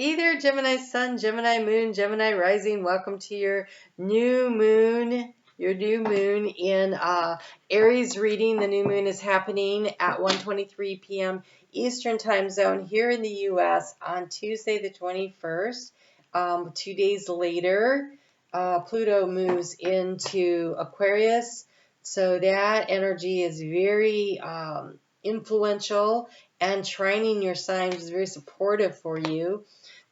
Hey there, Gemini Sun, Gemini Moon, Gemini Rising. Welcome to your new moon, in Aries reading. The new moon is happening at 1:23 p.m. Eastern Time Zone here in the U.S. on Tuesday the 21st. 2 days later, Pluto moves into Aquarius. So that energy is very influential, and trining your signs is very supportive for you.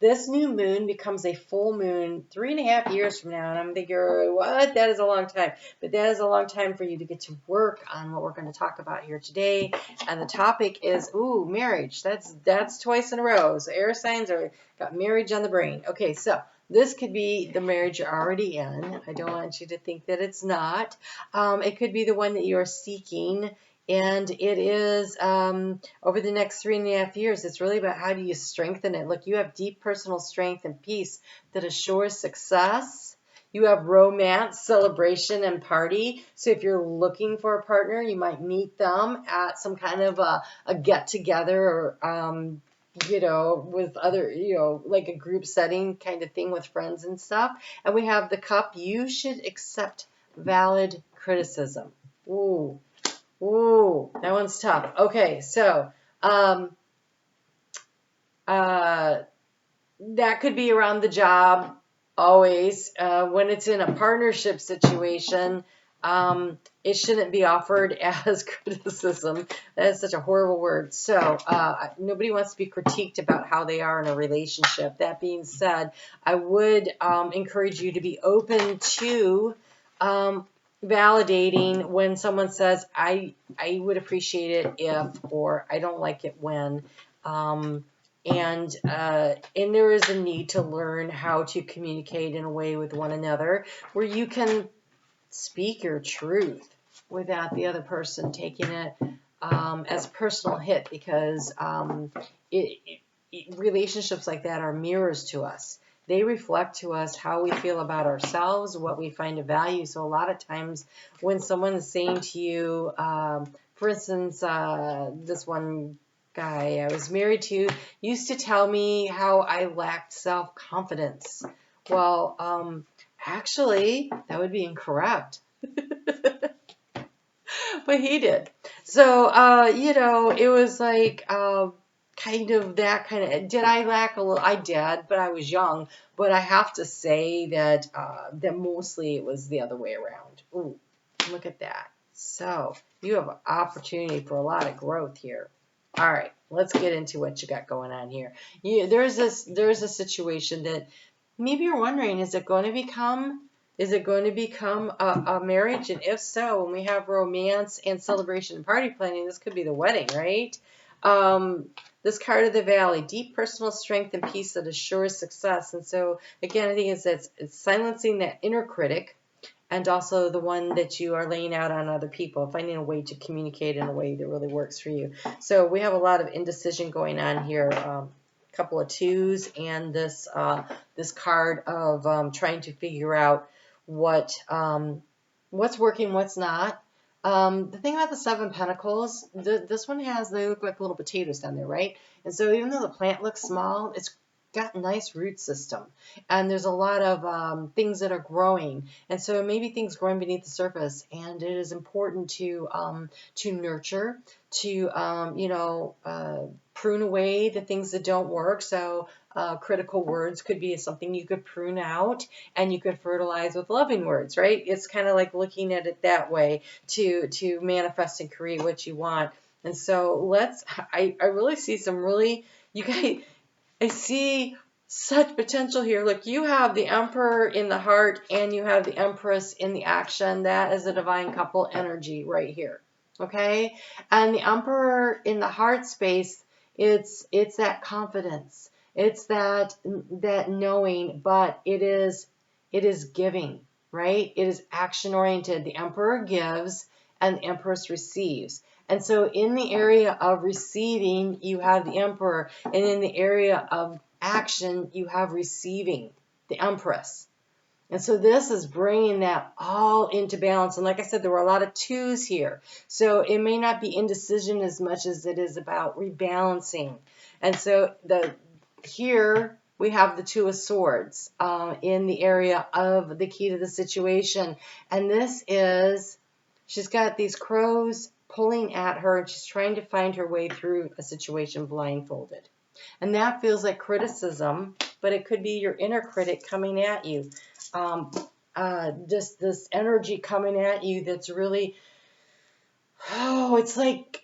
This new moon becomes a full moon 3.5 years from now, and I'm thinking, what? That is a long time. But that is a long time for you to get to work on what we're going to talk about here today. And the topic is, marriage. That's twice in a row. So air signs got marriage on the brain. Okay, so this could be the marriage you're already in. I don't want you to think that it's not. It could be the one that you're seeking. And it is over the next 3.5 years. It's really about how do you strengthen it. Look, you have deep personal strength and peace that assures success. You have romance, celebration, and party. So if you're looking for a partner, you might meet them at some kind of a get-together or, with other, like a group setting kind of thing with friends and stuff. And we have the cup. You should accept valid criticism. Ooh, that one's tough. Okay, so that could be around the job always. When it's in a partnership situation, it shouldn't be offered as criticism. That is such a horrible word. So nobody wants to be critiqued about how they are in a relationship. That being said, I would encourage you to be open to validating when someone says, I would appreciate it if, or I don't like it when. And there is a need to learn how to communicate in a way with one another where you can speak your truth without the other person taking it as a personal hit, because relationships like that are mirrors to us. They reflect to us how we feel about ourselves, what we find of value. So a lot of times when someone is saying to you, for instance, this one guy I was married to used to tell me how I lacked self-confidence. Well, actually, that would be incorrect. But he did. So, it was like did I lack a little? I did, but I was young. But I have to say that that mostly it was the other way around. Ooh, look at that. So you have an opportunity for a lot of growth here. All right, let's get into what you got going on here. There's a situation that maybe you're wondering, is it going to become a marriage? And if so, when we have romance and celebration and party planning, this could be the wedding, right? This card of the valley, deep personal strength and peace that assures success. And so, again, I think it's silencing that inner critic, and also the one that you are laying out on other people, finding a way to communicate in a way that really works for you. So we have a lot of indecision going on here. Couple of twos and this card of trying to figure out what's working, what's not. The thing about the Seven Pentacles, this one they look like little potatoes down there, right? And so even though the plant looks small, it's got a nice root system, and there's a lot of things that are growing, and so maybe things growing beneath the surface, and it is important to nurture, to prune away the things that don't work. So critical words could be something you could prune out, and you could fertilize with loving words, right? It's kind of like looking at it that way to manifest and create what you want. And so I really see you guys, I see such potential here. Look, you have the Emperor in the heart and you have the Empress in the action. That is a divine couple energy right here. Okay? And the Emperor in the heart space, it's that confidence. It's that knowing, but it is giving, right? It is action oriented. The Emperor gives and the Empress receives. And so in the area of receiving, you have the Emperor, and in the area of action, you have receiving, the Empress. And so this is bringing that all into balance. And like I said, there were a lot of twos here. So it may not be indecision as much as it is about rebalancing. And so here we have the Two of Swords in the area of the key to the situation. And this is, she's got these crows pulling at her, and she's trying to find her way through a situation blindfolded. And that feels like criticism, but it could be your inner critic coming at you. Just this energy coming at you that's really, oh, it's like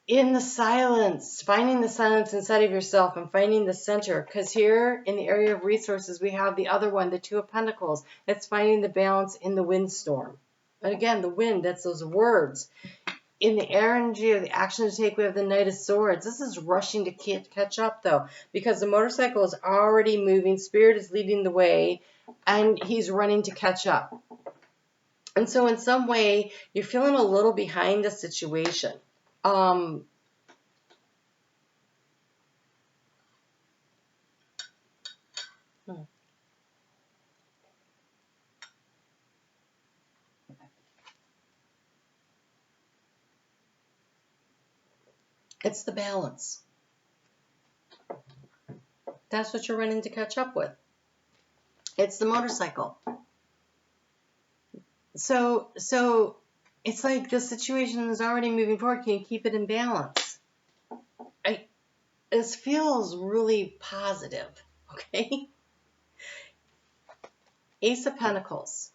in the silence, finding the silence inside of yourself and finding the center. Because here in the area of resources, we have the other one, the Two of Pentacles. It's finding the balance in the windstorm. And again, the wind, that's those words. In the energy of the action to take, we have the Knight of Swords. This is rushing to catch up, though, because the motorcycle is already moving. Spirit is leading the way, and he's running to catch up. And so in some way, you're feeling a little behind the situation. It's the balance. That's what you're running to catch up with. It's the motorcycle. So it's like the situation is already moving forward. Can you keep it in balance? This feels really positive, okay? Ace of Pentacles.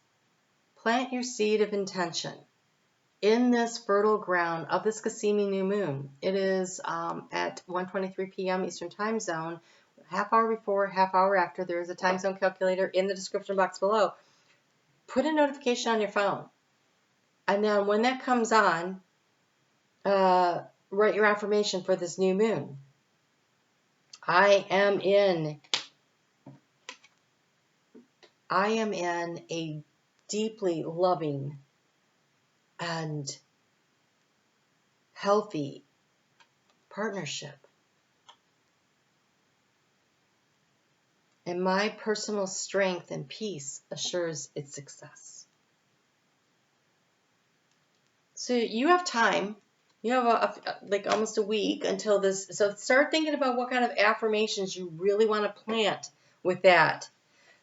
Plant your seed of intention in this fertile ground of this Kasimi new moon. It is at 1:23 p.m. Eastern Time Zone. Half hour before, half hour after. There is a time zone calculator in the description box below. Put a notification on your phone. And then when that comes on, write your affirmation for this new moon. I am in a deeply loving and healthy partnership. And my personal strength and peace assures its success. So you have time. You have like almost a week until this. So start thinking about what kind of affirmations you really want to plant with that.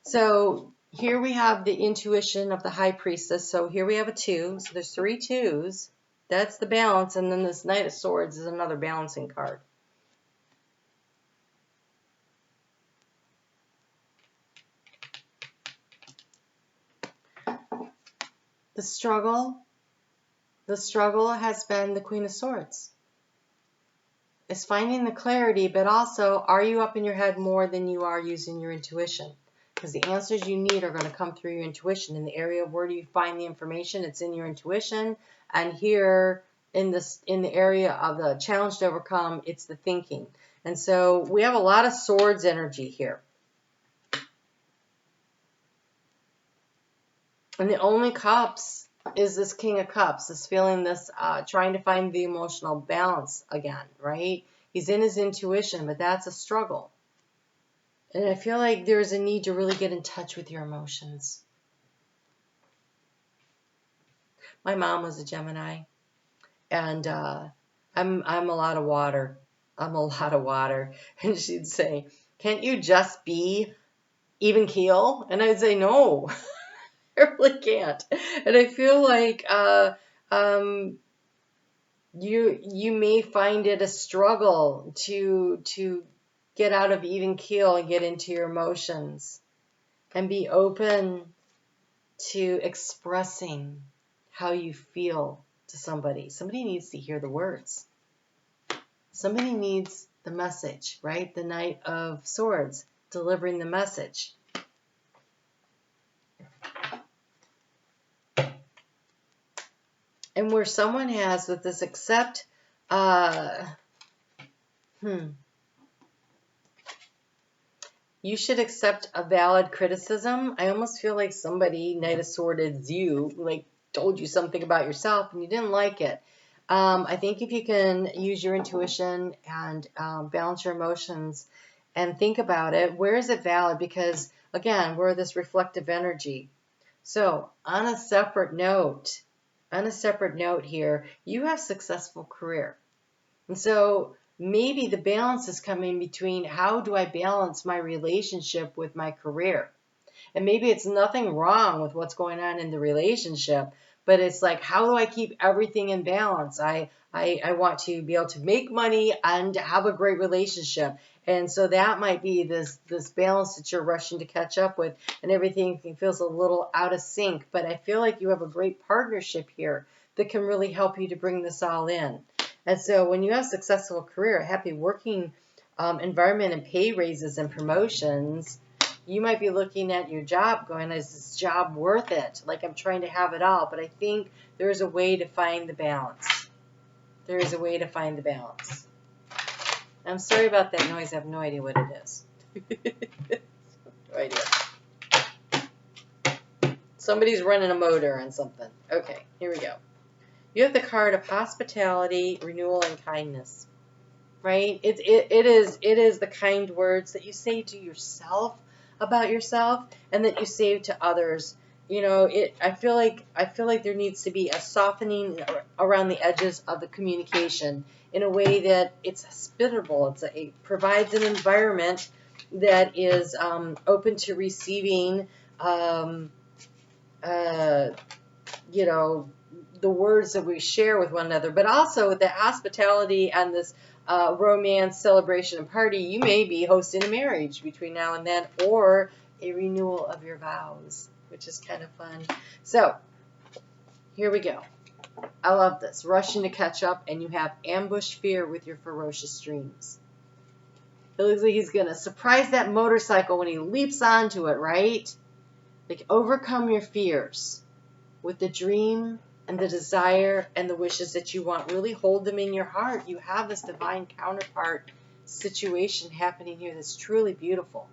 So here we have the intuition of the High Priestess. So here we have a 2. So there's 3 2s. That's the balance. And then this Knight of Swords is another balancing card. The struggle has been the Queen of Swords. It's finding the clarity, but also, are you up in your head more than you are using your intuition? Because the answers you need are going to come through your intuition. In the area of where do you find the information, it's in your intuition. And here in the area of the challenge to overcome, it's the thinking. And so we have a lot of swords energy here. And the only cups is this King of Cups, this feeling, this trying to find the emotional balance again, right? He's in his intuition, but that's a struggle. And I feel like there's a need to really get in touch with your emotions. My mom was a Gemini, and I'm a lot of water. I'm a lot of water. And she'd say, can't you just be even keel? And I'd say, no. I really can't. And I feel like you may find it a struggle to get out of even keel and get into your emotions and be open to expressing how you feel to somebody. Somebody needs to hear the words. Somebody needs the message, right? The Knight of Swords, delivering the message. And where someone has with this accept, you should accept a valid criticism. I almost feel like somebody, Knight of Swords, is you, like told you something about yourself and you didn't like it. I think if you can use your intuition and balance your emotions and think about it, where is it valid? Because again, we're this reflective energy. So on a separate note here, you have a successful career. And so maybe the balance is coming between how do I balance my relationship with my career? And maybe it's nothing wrong with what's going on in the relationship, but it's like, how do I keep everything in balance? I want to be able to make money and have a great relationship. And so that might be this balance that you're rushing to catch up with, and everything feels a little out of sync. But I feel like you have a great partnership here that can really help you to bring this all in. And so when you have a successful career, a happy working environment and pay raises and promotions, you might be looking at your job going, is this job worth it? Like, I'm trying to have it all, but I think there is a way to find the balance. There is a way to find the balance. I'm sorry about that noise. I have no idea what it is. No idea. Somebody's running a motor on something. Okay, here we go. You have the card of hospitality, renewal, and kindness. Right? It is the kind words that you say to yourself about yourself and that you say to others. You know, I feel like there needs to be a softening around the edges of the communication in a way that it's hospitable. It provides an environment that is open to receiving, you know, the words that we share with one another, but also the hospitality and this romance, celebration, and party. You may be hosting a marriage between now and then, or a renewal of your vows, which is kind of fun. So here we go. I love this. Rushing to catch up, and you have ambushed fear with your ferocious dreams. It looks like he's going to surprise that motorcycle when he leaps onto it, right? Like, overcome your fears with the dream and the desire and the wishes that you want. Really hold them in your heart. You have this divine counterpart situation happening here that's truly beautiful.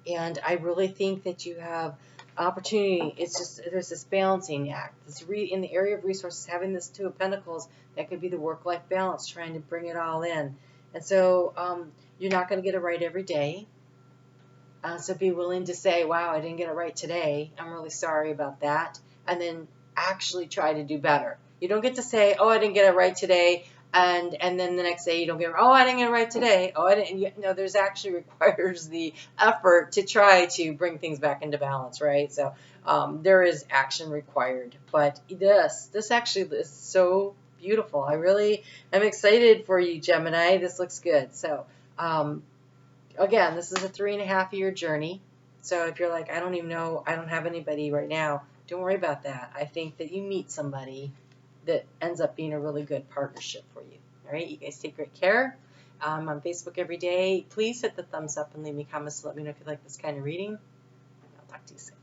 And I really think that you have opportunity. It's just, there's this balancing act. In the area of resources, having this Two of Pentacles, that could be the work-life balance, trying to bring it all in. And so you're not going to get it right every day. So be willing to say, wow, I didn't get it right today. I'm really sorry about that. And then actually try to do better. You don't get to say, oh, I didn't get it right today, and then the next day you don't get it, oh, I didn't get it right today, oh, I didn't. No, there's actually requires the effort to try to bring things back into balance, right? So there is action required. But this actually is so beautiful. I really am excited for you, Gemini. This looks good. So again, this is a 3.5-year journey. So if you're like, I don't even know, I don't have anybody right now, don't worry about that. I think that you meet somebody that ends up being a really good partnership for you. All right, you guys take great care. I'm on Facebook every day. Please hit the thumbs up and leave me comments to let me know if you like this kind of reading. I'll talk to you soon.